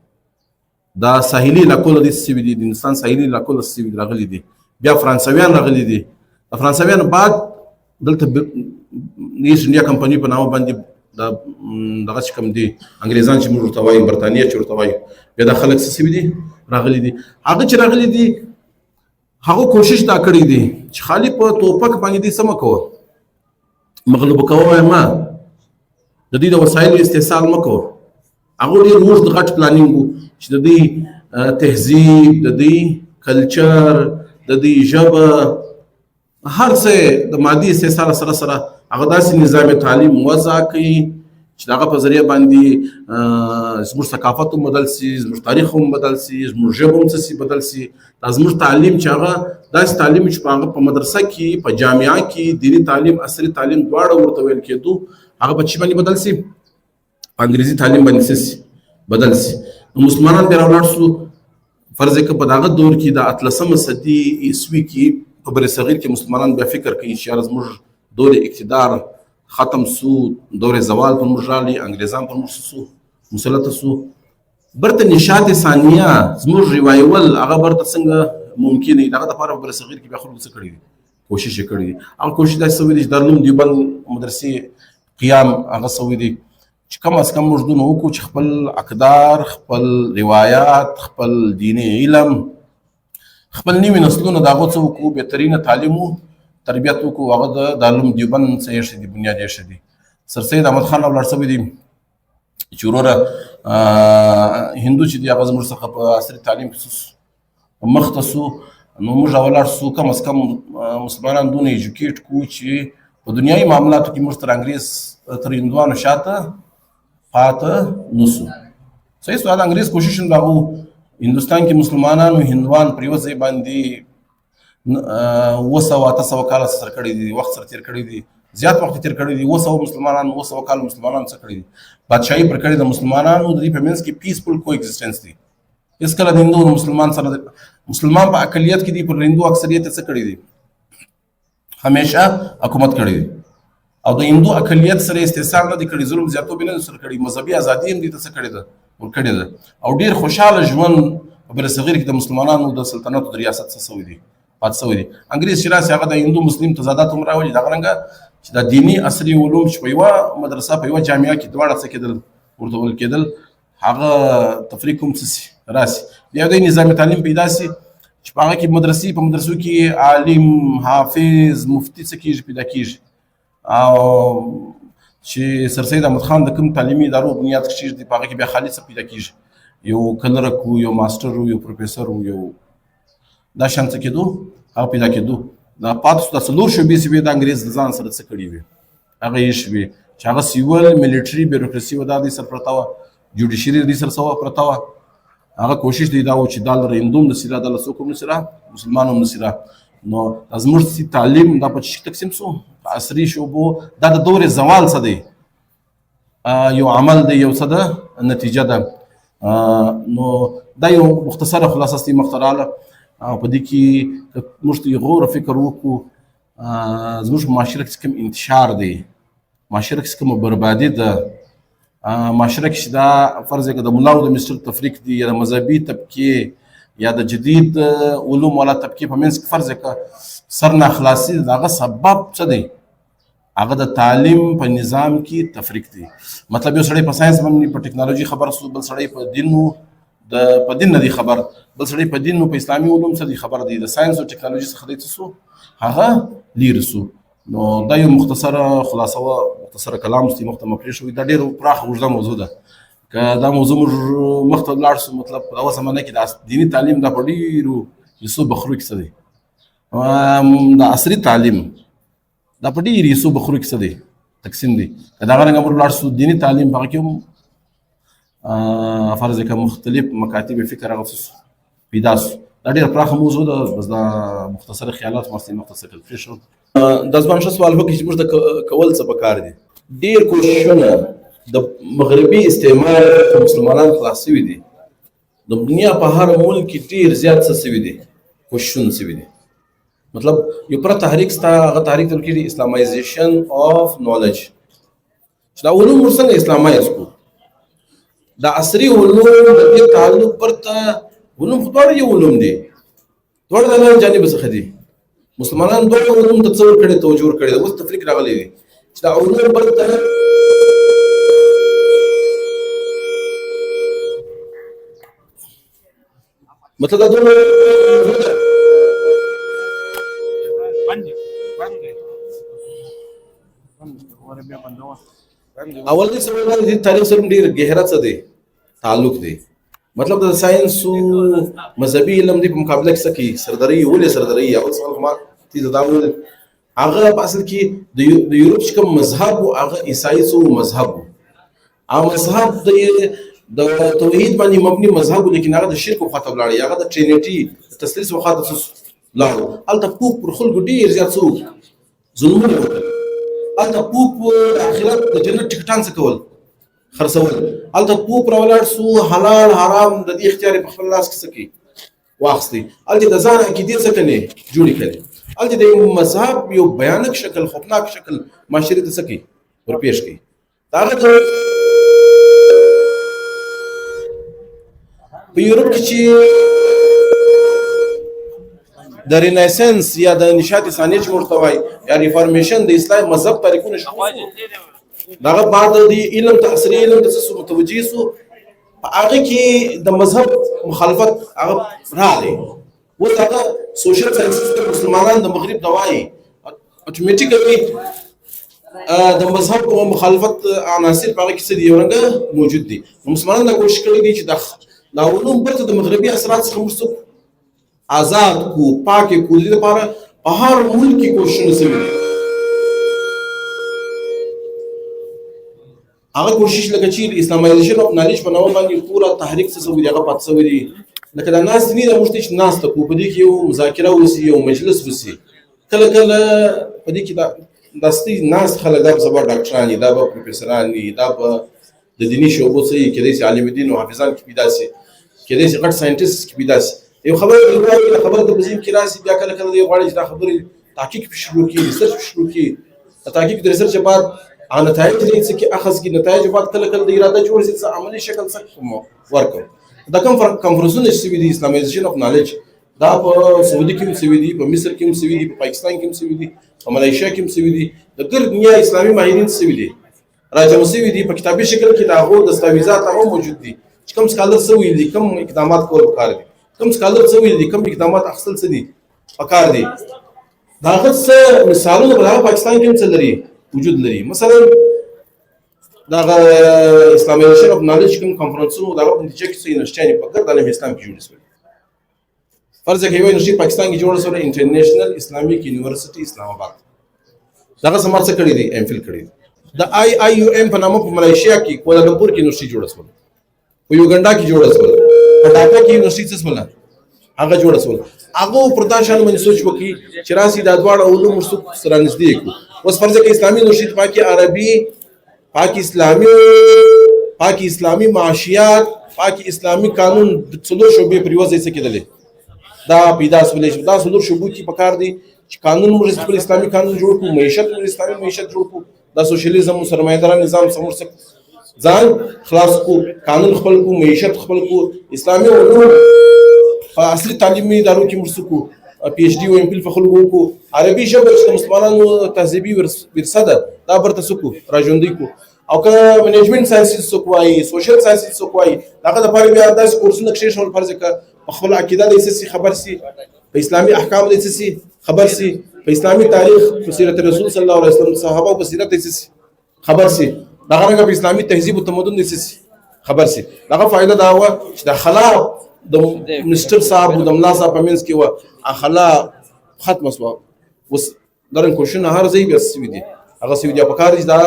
دا ساحلي علاقو دي سوي دي، د هندوستان ساحلي علاقو سوي راغلي دي. بیا فرانسویان راغلي دي. د فرانسویانو بعد دلته ایسټ انډیا کمپنۍ په نامه باندې دغه چې کوم دي انګریزان چې موږ ورته وایو، برتانیه چې ورته وایو، بیا دا خلک څه سوي دي راغلي دي. هغه چې راغلي دي هغه کوشش دا کړی دی چې خالي په توپک باندې دې څه مه کوه، مغلوبه کوه ما، د دې د وسایلو استحصال مه کوه. هغه ډېر اوږد غټ پلانینګ و چې د دې تهذیب، د دې کلچر، د دې ژبه، هر څه د مادي استحصال سره سره هغه داسې نظام تعلیم وضع کوي چې هغه په ذریعه باندې زموږ ثقافت هم بدل سي، زموږ تاریخ هم بدل سي، زموږ ژبه هم څه بدل سي. دا زموږ تعلیم چې هغه داسې تعلیم چې په هغه په مدرسه کې، په جامعه کې دیني تعلیم، عصري تعلیم دواړه ورته ویل کېدو، هغه په چی باندې بدل سي؟ انګریزي تعلیم باندې بدل سي. مسلمانان بیا راولاړ سو. فرض کړه په دغه دور کې د 18 صدي عیسوي کې په برصغیر کې مسلمانان بیا فکر کوي چې یاره زموږ دور اقتدار ختم سو، دور زوال پر موږ راغلی، انګریزان پر موږ سو مسلط سو. برته نشاط ثانیه زموږ ریوایول هغه برته څنګه ممکن دی؟ دغه دپاره په برصغیر کې بیا خلکو څه کړي دي؟ کوشش یې کړی دی. هغه کوشش داسې سوی دی چې دارالعلوم دیوبند مدرسې قیام هغه سوی دی چې کم از کم موږ دونه وکړو چې خپل اقدار، خپل روایات، خپل دیني علم، خپل نوي نسلونه د هغو څه وکړو، بهترینه تعلیم و تربیت وکړو. هغه د دارالعلوم دیوبند څه ایښی دي، بنیاد ایښی دي. سر سید احمد خان ولاړ سوی دی چې وروره هندو چې دی هغه زموږ څخه په عصري تعلیم کې مخته سو. نو موږ راولاړ سو، کم از کم مسلمانان دونه ایجوکیټ کړو چې په دنیایي معاملاتو کې موږ تر انګریز تر هندوانو شاته پاته نسو. صحیح سو. دا انګریز کوشش هم دغه هندوستان کې مسلمانانو هندوان پر یوه ځای باندې 700 کاله سره کړي دي، وخت سره تیر کړي دي، زیات وخت تیر کړي دي. 200 مسلمانان 200 کال مسلمانانو سره کړي دي. بادشاہي پر کړي د مسلمانانو د دې په منځ کې پیسفل کو ایگزیسټنس دی. هیڅ کله د هندو مسلمان سره مسلمان په اقلیت کې دي، پر هندو اکثریت څه کړي دي، همیشه حکومت کړي دي. او د هندو اقلیت سره استحصال نه دي کړي، ظلم زیاتو به نه سره کړي، مذهبي ازادي هم دي ته څه کړي ده ورکړي ده. او ډیر خوشاله ژوند په برصغیر کې د مسلمانانو د سلطنت د ریاست څه سوی دي پاتې سوی دي. انګریز چې راسي هغه د هندو مسلم تضادات هم راولي. دغه رنګه چې د دیني عصري علوم چې په یوه مدرسه په یوه جامعه کې دواړه څه کېدل ورته ویل کېدل، هغه تفریق هم څه راسي. بیا د نظام تعلیم پیدا سي چې په هغه کې مدرسې په مدرسو کې عالم حافظ مفتي څه کېږي پیدا کېږي. او چې سر سید احمد خان د کوم تعلیمي ادارو بنیاد کېږي په هغه کې بیا خالي څه پیدا کېږي، یو کلرک وو، یو ماسټر وو، یو پروفیسر وو، یو دا شان څه کېدو هغه پیدا کېدو. دا پاتې د څلور شعبې چې د انګریز د ځان سره څه کړي وي هغه یې شوې چې هغه سیول ملیټري بیروکراسي و دا دوی سره پرته وه، جوډیشري دوی سره څه پرته وه. هغه کوشش دی دا و چې دا لره هندو هم نسي را، دا له څوک هم نسي را، مسلمان هم نسي را. نو زموږ تعلیم دا په چی تقسیم سو په عصري شعبو. دا د دور زوال څه دی، یو عمل دی، یو څه ده نتیجه ده. نو دا یو مختصره خلاصه ستې مختراله. او په دې کې موږ غور فکر وکړو زموږ په معاشره کې کوم انتشار دی، معاشره کې کومه بربادي ده، معاشره کې چې دا فرض کړه د ملاو د مستر تفریق دی یا د مذهبي طبقې یا د جدید علوم والا طبقې په منځ کې فرض کړه سر نه خلاصي، دغه سبب څه دی؟ هغه د تعلیم په نظام کې تفریق دی. مطلب یو سړی په ساينس باندې په ټکنالوژي خبر سو، بل سړی په دینو په دین نه دی خبر، بل سړی په دین نو په اسلامي علوم څه دی خبر دی، د ساينس او ټکنالوژي څخه دی څه سو هغه لیر سو. نو دا یو مختصره خلاصه و، مختصره کلام ستې مخته مپرې شوی. دا ډېر پراخه اوږده موضوع ده. که دا موضوع موږ مخته لاړ سو، مطلب په اوس زمانه کې د دیني تعلیم دا په ډېرو حصو بخرو کې څه دی، د عصري تعلیم دا په ډېرو حصو بخرو کې څه دی تقسیم دی. که دغه رنګه موږ لاړ سو دیني تعلیم په هغه کې هم فرض کړه مختلف مکاتب فکر هغه پیدا سو. دا ډېر پراخه موضوع ده، بس دا مختصره خیالات مستې مختصر کړل شو. دا زما ښه سوال وکړي چې موږ د کول څه پکار دي. ډېر کوششونه د مغربي استعمار مسلمانان خلاص شوي دي. د دنیا په هر ملک کې ډېر زیات څه شوي دي، کوششونه شوي دي. مطلب یو پوره تحریک ستا، هغه تحریک ته ویل کېږي اسلامایزیشن اف نالج. چې دا علوم موږ څنګه اسلامایز کړو. دا عصري علوم د دې تعلق پرته علوم خو دواړه یو علوم دي، دواړه د الله جانب څخه دي. مسلمانان دواړه علوم ته څه ورکړي، توجه ورکړي ده. اوس تفریق راغلی دی چې دا علوم پرته مطلب دا دوه اول دې سره د تاریخ سره ډېر گہرا څه دی تعلق دی. مطلب د ساينس او مذهبي علم دی په مقابله کې څه کوي، سرداري ولې سرداري او څه ما تیز دا هغه په اصل کې د یورپ کوم مذهب او هغه عیسائی سو مذهب او مذهب د توحید باندې مبني مذهب، لیکن هغه د شرک او خطا بلاړي، هغه د ټرینیټي تسلیث او خاطر لاړو. الته پوپ پر خلکو ډیر زیات سو ظلمونه وکړل. الته پوپ اخرت د جنت ټکټان څه کول خرڅول. الته پوپ راولاړ سو حلال حرام د دې اختیار په خپل لاس کې سکی واخستي. الته د ځان عقیدې څه کني جوړی کړي. الته د مذهب یو بیانک شکل، خوفناک شکل معاشري ته سکی ورپېښ کړي. دا په یورپ کې چې د رینیسانس یا د نشاط ثانیه چې ورته وایي یا ریفارمیشن د اسلام مذهب تاریخونه شروع دغه بعد د علم تعصري علم د څه متوجي سو هغه کې د مذهب مخالفت هغه راغی. اوس هغه سوشل ساينس مسلمانان د مغرب دوایي اتوماتیکلی د مذهب او مخالفت عناصر په هغه کې څه دي یو رنګه موجود دي. مسلمانان دا کوشش کړی دي چې دا علوم برته د مغربي اثرات څخه مرسته آزاد کو پاک کو دې لپاره په هر ملک کې کوششونه شوي دي. هغه کوشش لکه چې اسلامایزیشن اف نالج په نوم باندې پورا تحریک څه سوي هغه پات سوي دي لکه دا ناس نه د مشتش ناس ته کو په دې کې یو مذاکره وسی یو مجلس وسی کله کله په دې کې دا دستي ناس خلک دا سبا ډاکټران دي دا به پروفیسوران دي دا به د دینی شعبو څخه کېدای شي عالم دین او حافظان کې پیدا شي کېدای شي غټ ساينټیست کې پیدا شي یو خبره د بزیم کې راسي بیا کله کله دی غواړي دا خبره تحقیق شروع کړي ریسرچ شروع کړي تحقیق د ریسرچ بعد نتایج دې څه کې اخذ کې نتایج بعد کله کله د اراده جوړ شي عملی شکل څخه ورکو دا کوم کنفرنسونه چې دي اسلامایزیشن اف نالج دا په سعودي کې هم سوي دي په مصر کې هم سوي دي په پاکستان کې هم سوي دي په ملایشیا کې هم سوي دي د ګرد دنیا اسلامي ماهرین سوي دي راجم سوي دي په کتابي شکل کې دا هو دستاویزات هم موجود دي چې کوم سکالر سوي دي کوم اقدامات کول پکار دي کوم سکالر سوي دي کوم اقدامات اخصل څه دي پکار دي دا څه مثالونه په پاکستان کې هم څه لري وجود لري مثلا دا اسلامایزیشن اف نالج کوم کنفرنسونو دا په نتیجه کې څه یونیورسيټي په ګرد عالم اسلام کې جوړ شول فرض کړئ یو یونیورسيټي پاکستان کې جوړ شو انټرنیشنل اسلامیک یونیورسيټي اسلام آباد دا سمار څه کړی دی ام فل کړی دا آی یو ام په نامه په ملایشیا کې کوالالمپور کې یونیورسيټي جوړ شو په یوګنډا کې جوړ شو په ډاکا کې یونیورسيټي څه ولا هغه جوړ شو هغه پرداشان باندې سوچ وکي چې راسي د دواړه علوم سره نږدې کو اوس فرض کړئ اسلامي یونیورسيټي پاکي عربي پاکی اسلامی معاشیات پاکی اسلامی قانون څلور شعبې پر یوځای څه کېدلې دا پیدا سولې دا څلور شعبو کې پکار دي چې قانون موږ خپل اسلامي قانون جوړ کړو معیشت موږ اسلامي معیشت جوړ کړو دا سوشلیزم سرمایه‌دار نظام څخه ځان خلاص کو قانون خپل کو معیشت خپل کو اسلامي علوم په اصلي تعلیمي ادارو کې موږ کو پی ایچ ډي او ام فل فخلو کو عربي ژبه چې مسلمانانو تهذیبي ورثه ده دا برته سکو راځوندې کو او که منیجمنت ساينسز سکوای سوشل ساينسز سکوای هغه د پاره بیا داس کورسونه کې شول فرض ک خپل عقیده د اساسي خبر سي په اسلامي احکام د اساسي خبر سي په اسلامي تاریخ په سیرت رسول صلی الله علیه وسلم صحابه په سیرت اساسي خبر سي دا هغه په اسلامي تهذیب او تمدن د اساسي خبر سي دا فائدہ دا و چې د خلا د منسٹر صاحب د ملا صاحب په منځ کې و اخلا ختم وسو وس درن کوشن هر ځای بیا سوي دي هغه سوي دي په کار دا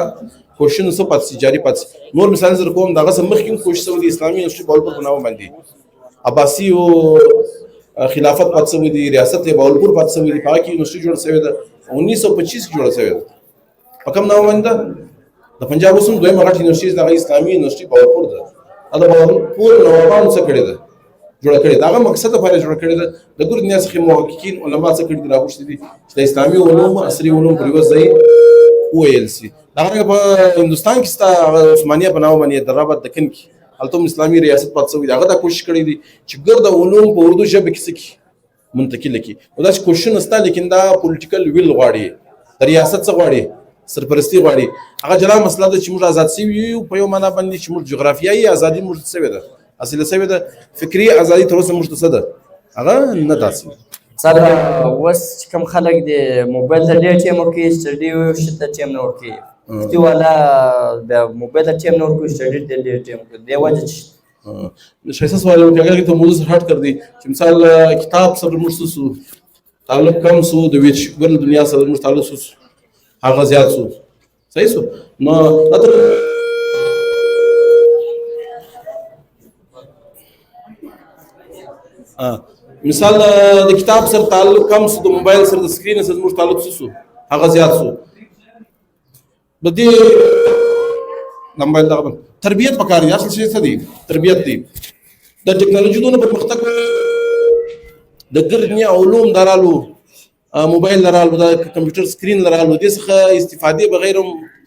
کوشن څه پاتې جاری پاتې نور مثال زر کوم دغه سم مخکې کوشش سوي دي اسلامي یونیورسيټي باولپور په نامه باندې عباسي او خلافت پاتې سوي دي ریاست باولپور پاتې سوي دي پاکي یونیورسيټي جوړ شوی ده 1925 کې جوړ شوی ده په کوم نامه باندې د پنجاب اوسم دوی مغاټ یونیورسيټي د اسلامي یونیورسيټي باولپور ده دا باولپور نوابان څه کړی ده جوړ کړی دا مقصد لپاره جوړ کړی ده د ګور دنیا څخه محققین علما څه کړی راغوښتي دي چې د اسلامي علوم عصري علوم پر یو ځای ویلسي دا په هندستان کې ستا عثمانیه په نامه باندې درابط دکن کې هلته اسلامي ریاست پاتې شوی هغه دا کوشش کړی دي چې ګرد علوم په اردو ژبه کې سکی منتقل کړي او دا کوشش نستا لیکن دا پولیټیکل ویل غواړي د ریاست څخه غواړي سرپرستی غواړي هغه جلا مسله ده چې موږ آزاد شوي یو په یو معنا باندې چې موږ جغرافیایي ازادي موږ څه ده اصل څه ده فکری ازادي تر اوسه موږ څه ده هغه نه داسي سر اوس چې کوم خلک د موبایل ته ډېر ټایم ورکوي سټډي ورته ټایم نه ورکوي مفتي والا د موبایل ته ټایم نه ورکوي سټډي ته ډېر ټایم ورکوي دی وجه شایسته سوال وکړي اگر ته موضوع هټ کړ دي چې مثال کتاب سره موږ سو تعلق کم سو د ویچ ګل دنیا سره موږ تعلق سو هغه زیات سو صحیح سو نو مثال د کتاب سره تعلق کم سو د موبایل سره د سکرین سره موږ تعلق سو هغه زیات سو د دې موبایل دا تربیت پکار دی اصل شی څه دی تربیت دی د ټکنالوژي دونه پرمختګ د ګرنیا علوم درالو موبایل درالو د کمپیوټر سکرین درالو د څخه استفاده بغیر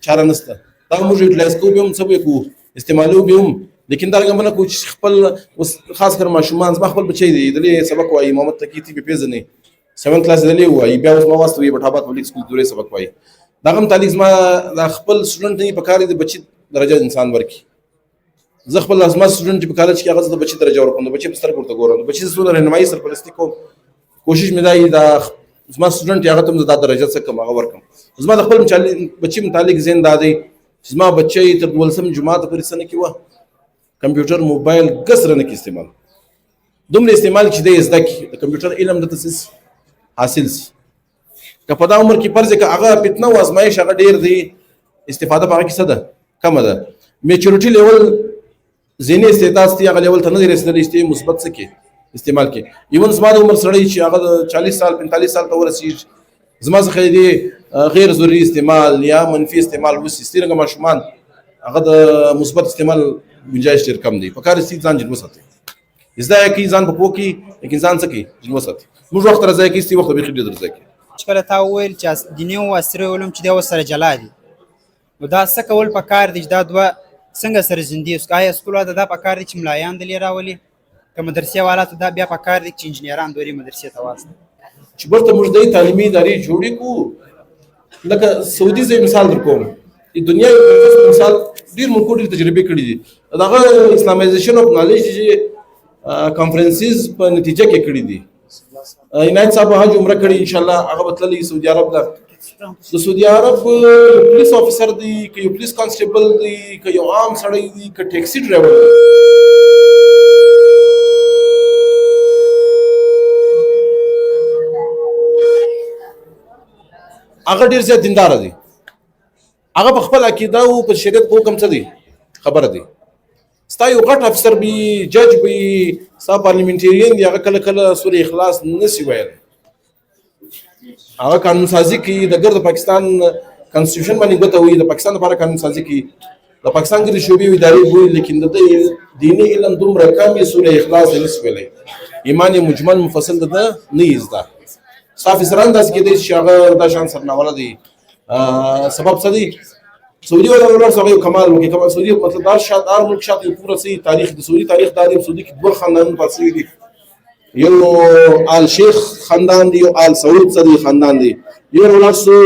چاره نشته دا موږ یوټلایز کوو به هم څه کوو استعمالو به هم لیکن دا څنګه نه کوم خپل خاص کر ماشومان زما خپل بچی دی د سبق وایي محمد تقی په پیژنې 7 کلاس دی وایي بیا اوس ما واسطه وي بټابات پبلک سکول دوره سبق وایي دا هم تعلیق ما د خپل سټوډنټ نه په کار دی بچی درجه انسان ورکی زه خپل لازمه سټوډنټ په کالج کې هغه د بچی درجه ورکوم د بچی په ستر ورته ګورم د بچی سره رهنمایي سرپرستی کوم کوشش مې دی دا زما سټوډنټ هغه ته د درجه څخه کم هغه ورکم زما د خپل بچی متعلق زین دادی زما بچی تر ولسم جماعت پورې سنه کې و کمپیوټر موبایل کسر نه کې استعمال دومره استعمال چې د زده کې د کمپیوټر علم د تاسیس حاصل سي که په دا عمر کې فرض کې هغه فتنه او ازمایش هغه ډیر دی استفاده پاره کې څه ده کم ده میچورټي لیول ذهني استعداد دی هغه لیول ته نه رسیدلی چې مثبت څه کې استعمال کې. ایون زما د عمر سړی چې هغه 40 سال 45 سال ته ورسېږي زما څخه دی غیر ضروري استعمال یا منفي استعمال وسي سترګه ماشومان هغه د مثبت استعمال گنجائش ډېر کم دی. په کار چې ځان جلوه ساتي زده کی ځان په پوکي لیکن ځان څه کی جلوه ساتي موږ وخت راځي کی ستي وخت به خېډ درځي کی چې کله تا وویل چې دیني او عصري علوم چې دا سره جلا دي نو دا څه کول په کار دي دا دوه څنګه سره زندي اوس آیا سکول دا په کار دي چې ملایان دلې راولي که مدرسې والا ته دا بیا په کار دي چې انجنیران دوی مدرسې ته واسطه چې برته موږ د تعلیمي ادارې جوړې کو لکه سعودي زي مثال درکوم د دنیا یو مثال ډیر مونږ ډیر تجربه کړې دي دغه اسلامایزیشن اف نالج کانفرنسز په نتیجه کې کړې دي. عنایت صاحب حج عمره کړې ان شاء الله هغه بتللی سعودي عرب ته د سعودي عرب پولیس افسر دی که یو پولیس کانسټیبل دی که یو عام سړی دی که ټیکسي ډرایور دی هغه ډیر زیات دیندار دی هغه په خپل عقیده او په شریعت په حکم څه دی خبره دی. ستا یو غټ افسر بي جج بي ستا پارلیمنټریان دی هغه کله کله سورې اخلاص نسی ویل هغه قانون سازي کوي د ګرد پاکستان کانسټیټیوشن باندې ګوته وي د پاکستان لپاره قانون سازي کوي د پاکستان کې شوبې ادارې وي لیکن د دیني علم دومره کم یې سورې اخلاص نسی ویلای ایمان مجمل مفصل ده نه یزدا صافي سران داس کې د شاغه د شان سرناوله دی سبب څه دی سعودي ولا سعودي کمال وکي کمال سعودي مطلب دار شاندار ملک شاته پورا صحیح تاریخ د سعودي تاریخ د سعودي کې دوه خاندان پاتې دي یو آل شیخ خاندان دی یو آل سعود صدی خاندان دی یو ولاسو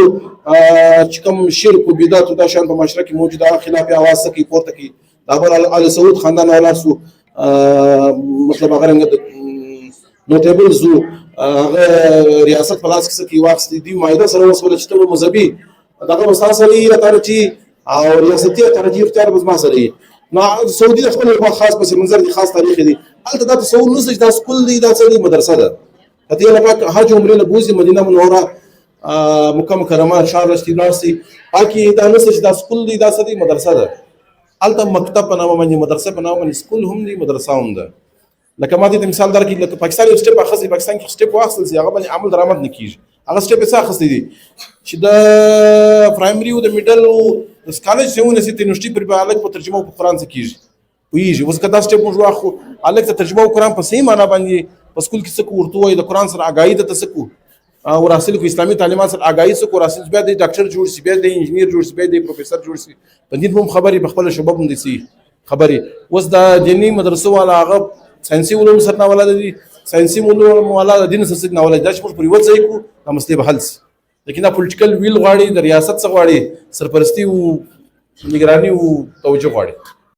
چې کوم شرک او بدعت د شان په معاشره کې موجوده خلاف आवाज سکی پورته کی دا بل آل سعود خاندان ولاسو مطلب هغه رنګ نوټیبل زو هغه ریاست په لاس کې سکی واخستې دی مایده سره وسول چې ته مذهبي دغه مساسري ترجی او ریاستي ترجی اختیار بس ما سره نو سعودي د خپل خاص پس منظر دي خاص تاریخ دي البته دا تصور نو چې دا سکول دی دا څه مدرسه ده کته نه پاک حج عمره له بوزي مدینه منوره مکه مکرمه شهر استینارسي پاکي دا نو چې دا سکول دی دا څه مدرسه ده البته مکتب په نامه باندې مدرسه په نامه باندې سکول هم دی مدرسه هم ده لکه ما دې مثال درکې لکه پاکستان یو سټیپ اخلي پاکستان کې سټیپ واخلي هغه باندې عمل درآمد نه کیږي هغه سټیپ څه اخلي دي چې د پرایمري او د میډل او د کالج څخه نسي تنشتي پر بالک په ترجمه په قران څخه کیږي ویږي اوس کدا سټیپ موږ واخو الک ته ترجمه قران په صحیح معنا باندې په سکول کې څه ورته وي د قران سره اگاهي ته څه کو او راسل کو اسلامي تعلیمات سره اگاهي څه کو راسل بیا د ډاکټر جوړ شي بیا د انجنیر جوړ شي بیا د پروفیسور جوړ شي په دې هم خبري په خپل شوبه باندې سي خبري اوس د دیني مدرسو والا هغه ساينسي علوم سره نه ولا دي ساينسي علوم ولا دین سره نه ولا د شپږ پر یو ځای کو د مسلې به حل لیکن دا پولیټیکل ویل غواړي د ریاست څخه غواړي سرپرستی او نگرانی او توجه غواړي